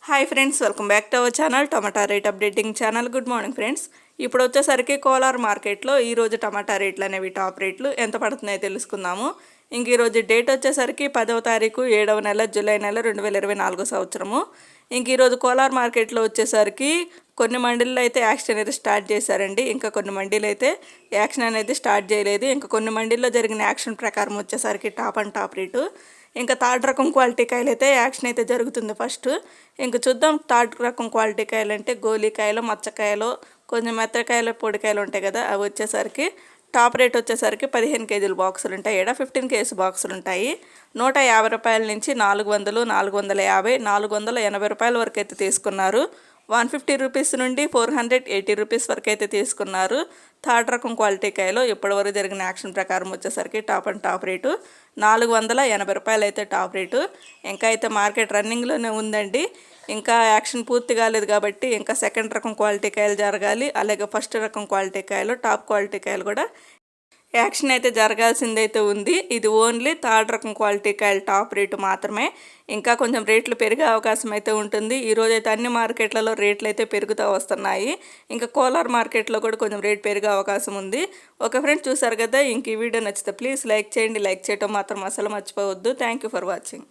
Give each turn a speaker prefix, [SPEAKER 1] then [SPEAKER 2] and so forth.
[SPEAKER 1] Hi friends, welcome back to our channel tomato rate updating channel. Good morning friends. ఇప్పుడు వచ్చేసరికి కోలార్ మార్కెట్లో ఈరోజు టమాటా రేట్లు అనేవి టాప్ రేట్లు ఎంత పడుతున్నాయో తెలుసుకుందాము. ఇంక ఈరోజు డేట్ వచ్చేసరికి 10వ తారీఖు 7వ నెల జూలై నెల 2024 సంవత్సరము. ఇంక ఈరోజు కోలార్ మార్కెట్లో వచ్చేసరికి కొన్ని మండీల్లో అయితే యాక్షన్ అనేది స్టార్ట్ చేశారండి. ఇంకా కొన్ని మండీలు అయితే యాక్షన్ అనేది స్టార్ట్ చేయలేదు. ఇంకా కొన్ని మండీల్లో జరిగిన యాక్షన్ ప్రకారం వచ్చేసరికి టాప్ రేటు. ఇంకా థర్డ్ రకం క్వాలిటీ కాయలు అయితే యాక్షన్ అయితే జరుగుతుంది ఫస్ట్. ఇంకా చూద్దాం థర్డ్ రకం క్వాలిటీ కాయలు అంటే గోలికాయలు, మచ్చకాయలు, కొంచెం మెత్తకాయలు, పొడికాయలు ఉంటాయి కదా, అవి వచ్చేసరికి టాప్ రేట్ వచ్చేసరికి 15 కేజీల బాక్సులు ఉంటాయి. 15 కేజీ బాక్సులు ఉంటాయి. 150 రూపాయల నుంచి 400, 450, 480 రూపాయల వరకు అయితే తీసుకున్నారు. 150 రూపీస్ నుండి 480 రూపీస్ వరకు అయితే తీసుకున్నారు. థర్డ్ రకం క్వాలిటీ కాయలో ఇప్పటివరకు జరిగిన యాక్షన్ ప్రకారం వచ్చేసరికి టాప్ రేటు 480 రూపాయలు అయితే టాప్ రేటు. ఇంకా అయితే మార్కెట్ రన్నింగ్లోనే ఉందండి. ఇంకా యాక్షన్ పూర్తి కాలేదు కాబట్టి ఇంకా సెకండ్ రకం క్వాలిటీ కాయలు జరగాలి. అలాగే ఫస్ట్ రకం క్వాలిటీ కాయలు, టాప్ క్వాలిటీ కాయలు కూడా యాక్షన్ అయితే జరగాల్సిందైతే ఉంది. ఇది ఓన్లీ థర్డ్ రకం క్వాలిటీ కాయలు టాప్ రేటు మాత్రమే. ఇంకా కొంచెం రేట్లు పెరిగే అవకాశం అయితే ఉంటుంది. ఈరోజు అయితే అన్ని మార్కెట్లలో రేట్లు అయితే పెరుగుతూ వస్తున్నాయి. ఇంకా కోలార్ మార్కెట్లో కూడా కొంచెం రేట్ పెరిగే అవకాశం ఉంది. ఒక ఫ్రెండ్ చూసారు కదా. ఇంక ఈ వీడియో నచ్చితే ప్లీజ్ లైక్ చేయండి. లైక్ చేయడం మాత్రం అసలు మర్చిపోవద్దు. Thank you for watching.